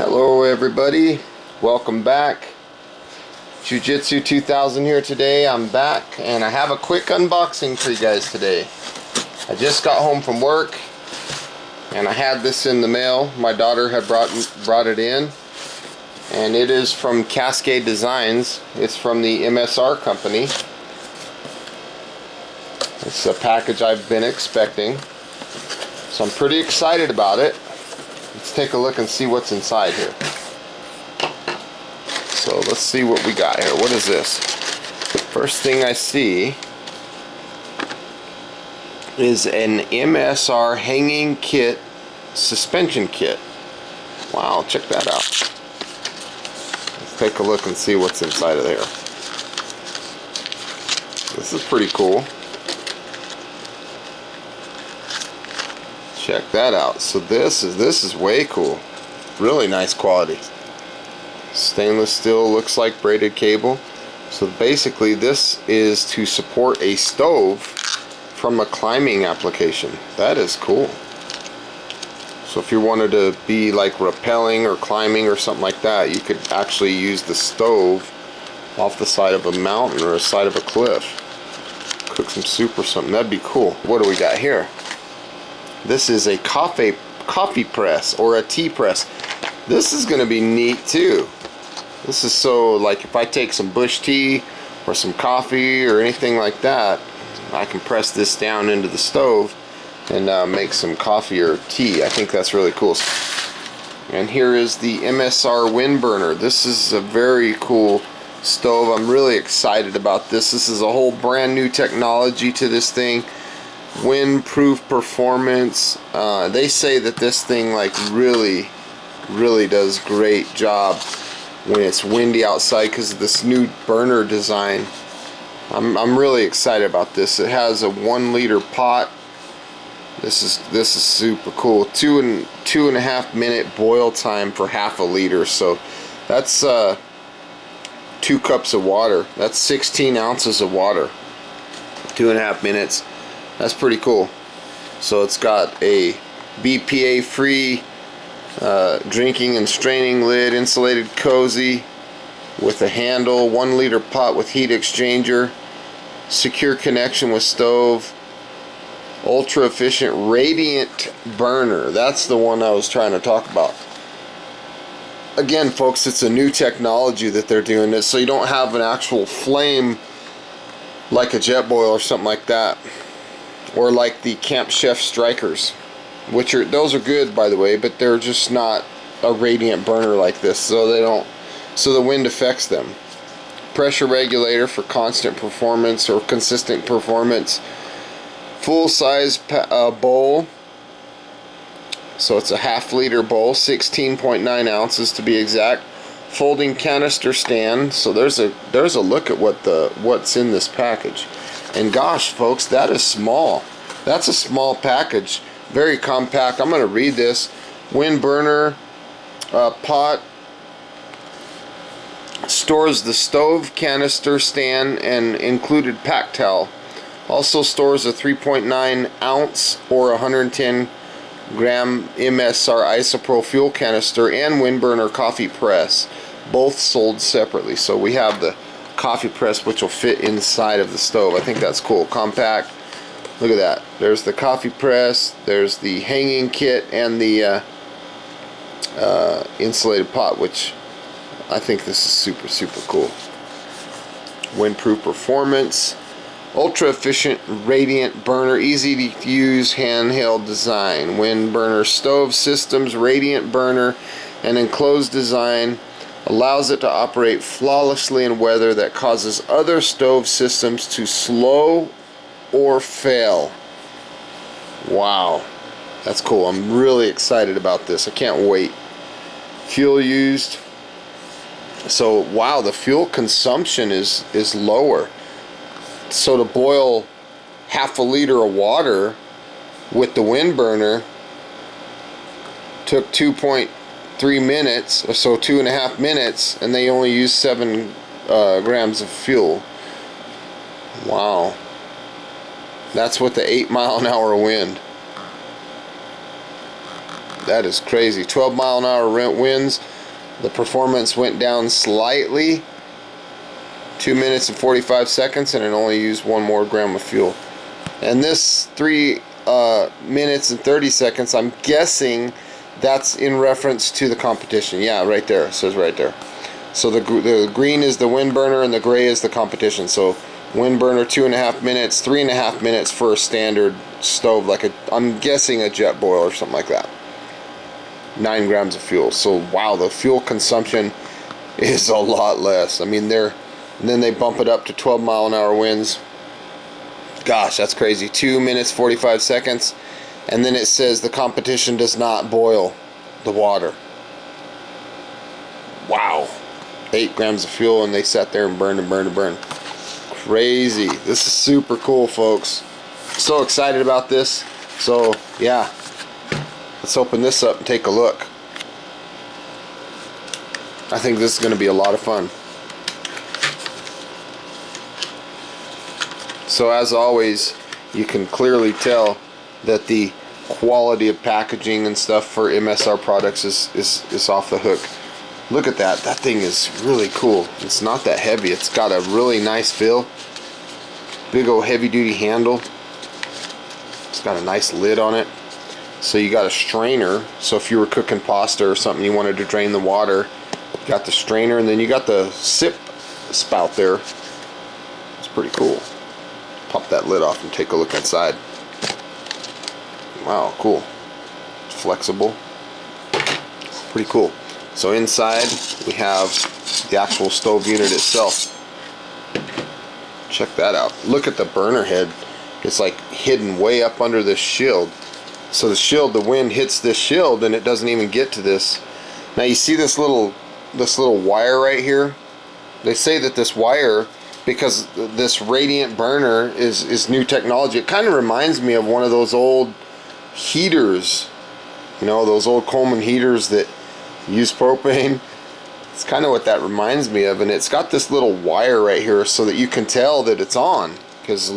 Hello everybody, welcome back. Jiu-Jitsu 2000 here today. I'm back and I have a quick unboxing for you guys today. I just got home from work and I had this in the mail. My daughter had brought it in, and it is from Cascade Designs. It's from the MSR company. It's a package I've been expecting, so I'm pretty excited about it. Let's take a look and see what's inside here. So let's see what we got here. What is this? First thing I see is an MSR hanging kit, suspension kit. Wow, check that out. Let's take a look and see what's inside of there. This is pretty cool. Check that out. So this is way cool. Really nice quality. Stainless steel, looks like braided cable. So basically this is to support a stove from a climbing application. That is cool. So if you wanted to be like rappelling or climbing or something like that, you could actually use the stove off the side of a mountain or a side of a cliff. Cook some soup or something. That'd be cool. What do we got here? This is a coffee press or a tea press. This is going to be neat too. This is so, like, if I take some bush tea or some coffee or anything like that, I can press this down into the stove and make some coffee or tea. I think that's really cool. And here is the MSR Windburner. This is a very cool stove. I'm really excited about this. This is a whole brand new technology to this thing. Windproof performance. They say that this thing like really does great job when it's windy outside because of this new burner design. I'm really excited about this. It has a 1 liter pot. This is super cool. 2.5 minute boil time for half a liter. So that's 2 cups of water. That's 16 ounces of water. 2.5 minutes. That's pretty cool. So it's got a BPA free drinking and straining lid, insulated cozy with a handle, 1 liter pot with heat exchanger, secure connection with stove, ultra efficient radiant burner. That's the one I was trying to talk about. Again, folks, it's a new technology that they're doing this, so you don't have an actual flame like a jet boil or something like that, or like the Camp Chef Strikers, which are, those are good by the way, but they're just not a radiant burner like this, so the wind affects them. Pressure regulator for constant performance or consistent performance. Full size bowl, so it's a half liter bowl, 16.9 ounces to be exact. Folding canister stand. So there's a look at what's in this package. And gosh, folks, that is small. That's a small package. Very compact. I'm going to read this. Windburner pot stores the stove, canister stand, and included pack towel. Also stores a 3.9 ounce or 110 gram MSR isopropyl fuel canister and Windburner coffee press. Both sold separately. So we have the coffee press, which will fit inside of the stove. I think that's cool. Compact. Look at that. There's the coffee press, there's the hanging kit, and the insulated pot, which I think this is super cool. Windproof performance, ultra efficient radiant burner, easy to use handheld design. Windburner stove systems, radiant burner, and enclosed design allows it to operate flawlessly in weather that causes other stove systems to slow or fail. Wow, that's cool. I'm really excited about this. I can't wait. Fuel used. So wow, the fuel consumption is lower. So to boil half a liter of water with the Windburner took 2.3 minutes, or so 2.5 minutes, and they only used 7 grams of fuel. Wow. That's with the 8-mile-an-hour wind. That is crazy. 12-mile-an-hour winds, The performance went down slightly, 2 minutes and 45 seconds, and it only used 1 more gram of fuel. And this 3 minutes and 30 seconds, I'm guessing that's in reference to the competition. Yeah, right there, it says right there. So the green is the Windburner and the gray is the competition. So Windburner 2.5 minutes, 3.5 minutes for a standard stove, like I'm guessing a jet boil or something like that. 9 grams of fuel. So wow, the fuel consumption is a lot less. I mean, and then they bump it up to 12-mile-an-hour winds. Gosh, that's crazy. 2 minutes 45 seconds, and then it says the competition does not boil the water. Wow. 8 grams of fuel, and they sat there and burned and burned and burned. Crazy. This is super cool, folks. So excited about this. So yeah, let's open this up and take a look. I think this is going to be a lot of fun. So as always, you can clearly tell that the quality of packaging and stuff for MSR products is off the hook. Look at that. That thing is really cool. It's not that heavy. It's got a really nice feel. Big old heavy duty handle. It's got a nice lid on it. So you got a strainer. So if you were cooking pasta or something, you wanted to drain the water, you got the strainer, and then you got the sip spout there. It's pretty cool. Pop that lid off and take a look inside. Wow, cool. It's flexible. Pretty cool. So inside we have the actual stove unit itself. Check that out. Look at the burner head. It's like hidden way up under this shield. So the shield, the wind hits this shield and it doesn't even get to this. Now you see this little wire right here? They say that this wire, because this radiant burner is new technology, it kind of reminds me of one of those old heaters, you know, those old Coleman heaters that use propane. It's kind of what that reminds me of, and it's got this little wire right here so that you can tell that it's on, because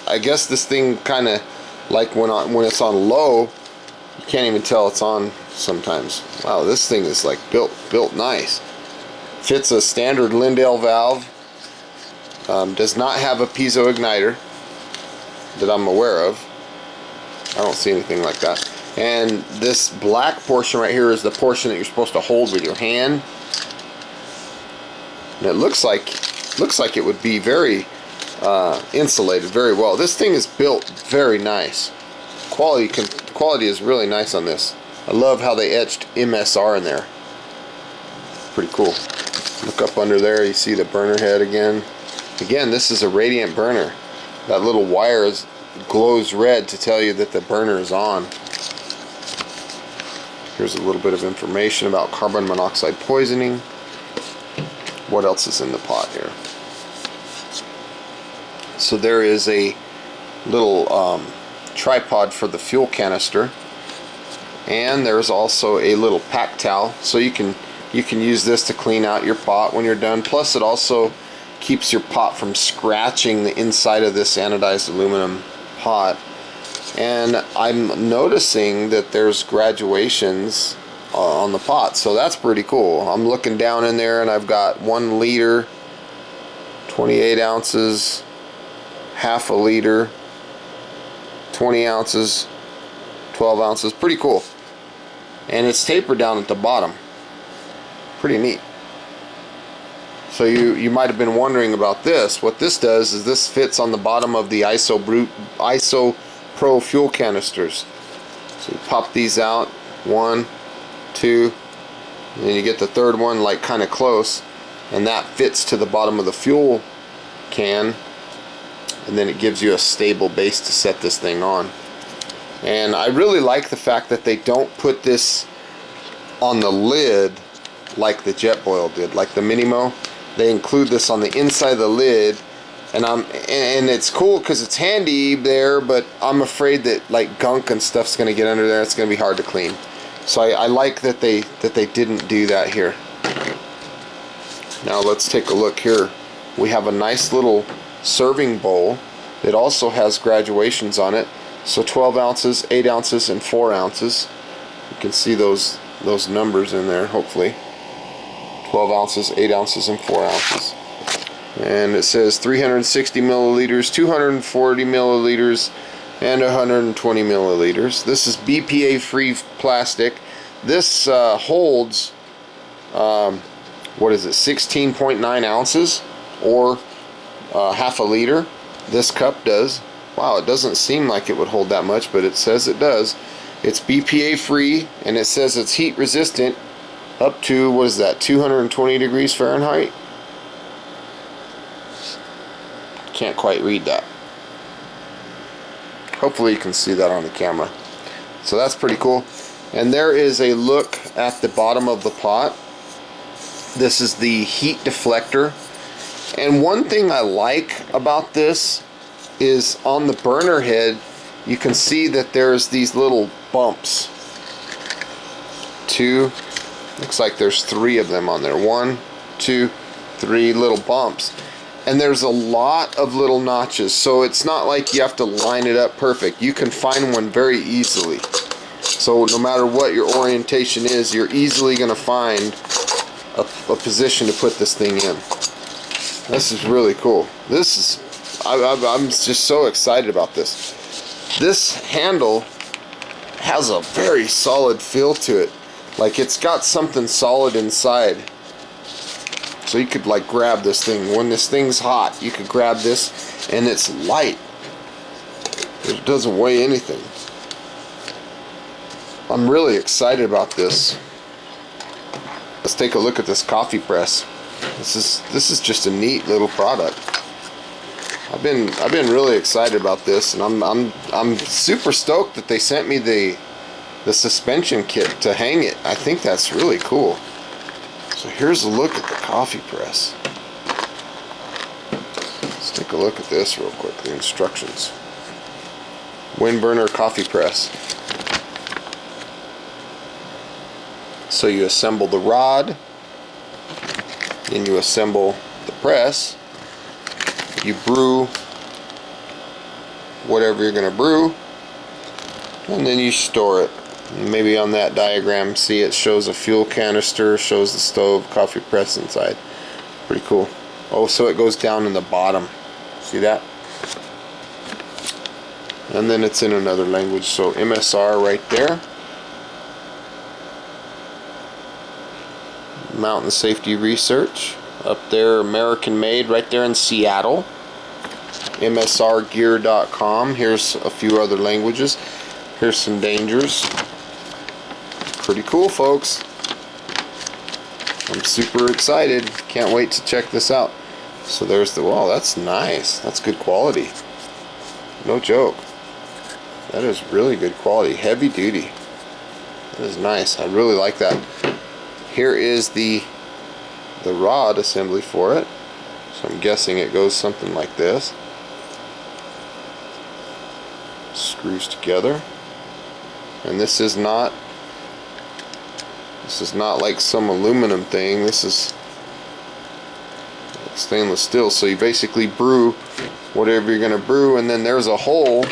I guess this thing kind of, like when it's on low, you can't even tell it's on sometimes. Wow, this thing is like built nice. Fits a standard Lindale valve. Does not have a piezo igniter that I'm aware of. I don't see anything like that. And this black portion right here is the portion that you're supposed to hold with your hand. And it looks like it would be very insulated very well. This thing is built very nice. Quality is really nice on this. I love how they etched MSR in there. Pretty cool. Look up under there, you see the burner head again. Again, this is a radiant burner. That little wire glows red to tell you that the burner is on. Here's a little bit of information about carbon monoxide poisoning. What else is in the pot here? So there is a little tripod for the fuel canister, and there's also a little pack towel, so you can use this to clean out your pot when you're done. Plus it also keeps your pot from scratching the inside of this anodized aluminum pot. And I'm noticing that there's graduations on the pot, so that's pretty cool. I'm looking down in there and I've got 1 liter, 28 ounces, half a liter, 20 ounces, 12 ounces. Pretty cool. And it's tapered down at the bottom. Pretty neat. So you might have been wondering about this. What this does is this fits on the bottom of the ISO Pro fuel canisters. So you pop these out, 1, 2, and then you get the third one like kind of close, and that fits to the bottom of the fuel can, and then it gives you a stable base to set this thing on. And I really like the fact that they don't put this on the lid like the Jetboil did, like the Minimo. They include this on the inside of the lid, and it's cool because it's handy there, but I'm afraid that like gunk and stuff's going to get under there. It's going to be hard to clean. So I like that they didn't do that here. Now let's take a look here. We have a nice little serving bowl that also has graduations on it. So 12 ounces, 8 ounces, and 4 ounces. You can see those numbers in there, hopefully. 12 ounces, 8 ounces, and 4 ounces. And it says 360 milliliters, 240 milliliters, and 120 milliliters. This is BPA free plastic. This holds what is it, 16.9 ounces, or half a liter. This cup does. Wow, it doesn't seem like it would hold that much, but it says it does. It's BPA free, and it says it's heat resistant up to, what is that, 220 degrees Fahrenheit? Can't quite read that. Hopefully you can see that on the camera. So that's pretty cool. And there is a look at the bottom of the pot. This is the heat deflector. And one thing I like about this is on the burner head, you can see that there's these little bumps. Looks like there's 3 of them on there. 1, 2, 3 little bumps. And there's a lot of little notches, so it's not like you have to line it up perfect. You can find one very easily. So no matter what your orientation is, you're easily going to find a position to put this thing in. This is really cool. This is, I'm just so excited about this. This handle has a very solid feel to it. Like it's got something solid inside. So you could like grab this thing. When this thing's hot, you could grab this, and it's light. It doesn't weigh anything. I'm really excited about this. Let's take a look at this coffee press. This is just a neat little product. I've been really excited about this, and I'm super stoked that they sent me the suspension kit to hang it. I think that's really cool. So here's a look at the coffee press. Let's take a look at this real quick, the instructions. Windburner coffee press. So you assemble the rod, then you assemble the press, you brew whatever you're going to brew, and then you store it. Maybe on that diagram, see, it shows a fuel canister, shows the stove, coffee press inside. Pretty cool. Oh, so it goes down in the bottom. See that? And then it's in another language, so MSR right there. Mountain Safety Research. Up there, American made, right there in Seattle. MSRgear.com. Here's a few other languages. Here's some dangers. Pretty cool, folks. I'm super excited. Can't wait to check this out. So there's the, wow, that's nice. That's good quality. No joke. That is really good quality. Heavy duty. That is nice. I really like that. Here is the rod assembly for it. So I'm guessing it goes something like this. Screws together. And this is not like some aluminum thing. This is stainless steel. So you basically brew whatever you're going to brew, and then there's a hole.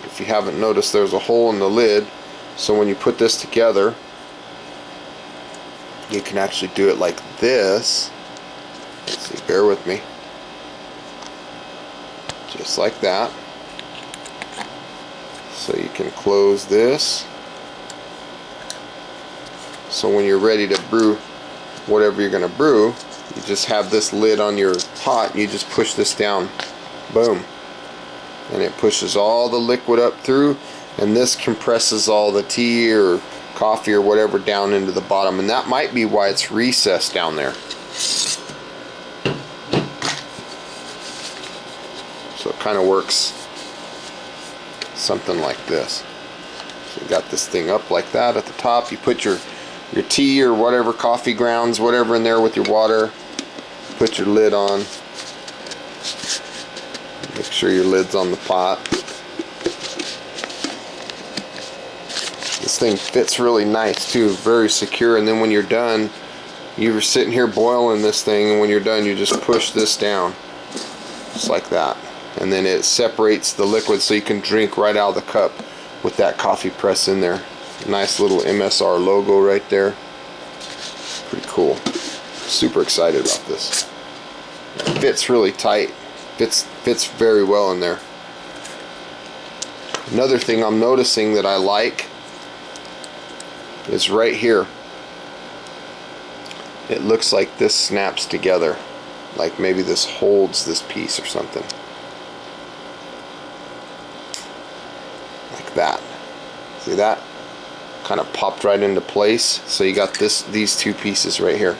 If you haven't noticed, there's a hole in the lid. So when you put this together, you can actually do it like this. Let's see, bear with me. Just like that. So you can close this. So when you're ready to brew whatever you're going to brew, you just have this lid on your pot, and you just push this down. Boom. And it pushes all the liquid up through, and this compresses all the tea or coffee or whatever down into the bottom, and that might be why it's recessed down there. So it kind of works something like this. So you got this thing up like that at the top. You put your tea or whatever, coffee grounds, whatever in there with your water. Put your lid on. Make sure your lid's on the pot. This thing fits really nice too, very secure, and then when you're done, you're sitting here boiling this thing, and when you're done you just push this down just like that, and then it separates the liquid so you can drink right out of the cup with that coffee press in there. Nice little MSR logo right there. Pretty cool. Super excited about this. It fits really tight. Fits very well in there. Another thing I'm noticing that I like is right here. It looks like this snaps together. Like maybe this holds this piece or something. Like that. See that? Kind of popped right into place. So you got these two pieces right here.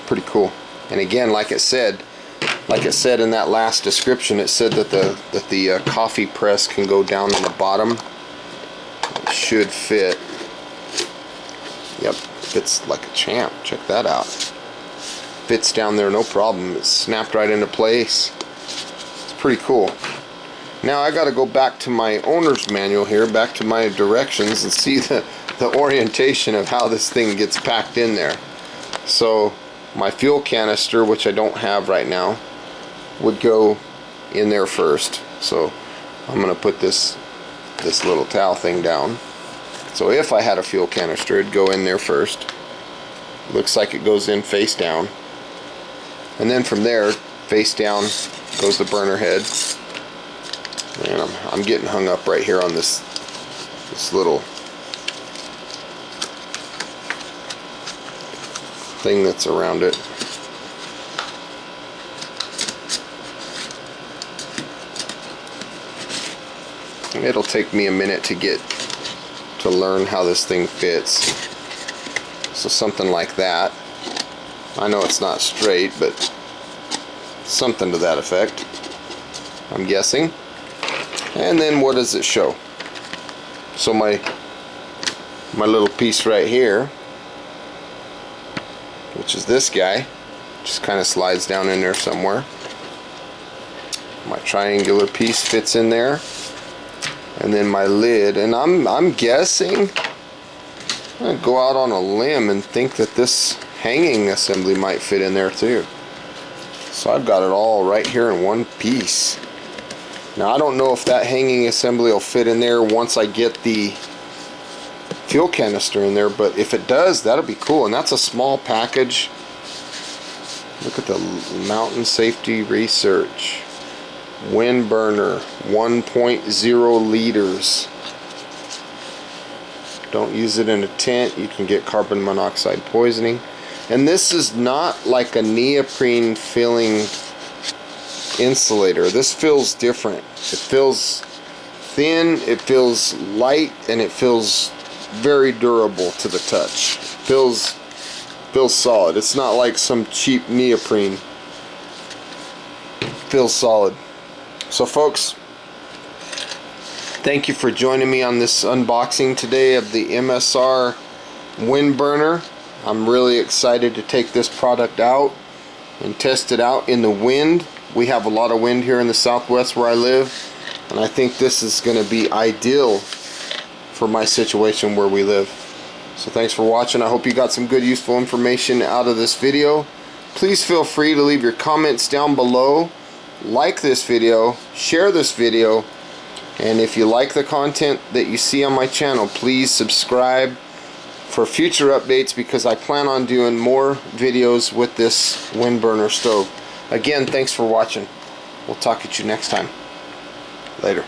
Pretty cool. And again, like it said in that last description, it said that the coffee press can go down on the bottom. It should fit. Yep, fits like a champ. Check that out. Fits down there no problem. It's snapped right into place. It's pretty cool. Now I got to go back to my owner's manual here, back to my directions, and see the orientation of how this thing gets packed in there. So my fuel canister, which I don't have right now, would go in there first. So I'm going to put this little towel thing down. So if I had a fuel canister, it'd go in there first. Looks like it goes in face down. And then from there, face down goes the burner head. And I'm getting hung up right here on this little thing that's around it. It'll take me a minute to learn how this thing fits. So something like that. I know it's not straight, but something to that effect, I'm guessing. And then what does it show? So my little piece right here, which is this guy, just kind of slides down in there somewhere. My triangular piece fits in there, and then my lid. And I'm guessing, I'm gonna go out on a limb and think that this hanging assembly might fit in there too. So I've got it all right here in one piece. Now I don't know if that hanging assembly will fit in there once I get the fuel canister in there, but if it does, that'll be cool. And that's a small package. Look at the Mountain Safety Research Windburner, 1.0 liters. Don't use it in a tent, you can get carbon monoxide poisoning. And this is not like a neoprene filling insulator. This feels different. It feels thin, it feels light, and it feels very durable to the touch. It feels solid. It's not like some cheap neoprene. It feels solid. So folks, thank you for joining me on this unboxing today of the MSR Windburner. I'm really excited to take this product out and test it out in the wind. We have a lot of wind here in the southwest where I live, and I think this is going to be ideal for my situation where we live. So thanks for watching. I hope you got some good useful information out of this video. Please feel free to leave your comments down below. Like this video, share this video, and if you like the content that you see on my channel, please subscribe for future updates, because I plan on doing more videos with this Windburner stove. Again, thanks for watching. We'll talk at you next time. Later.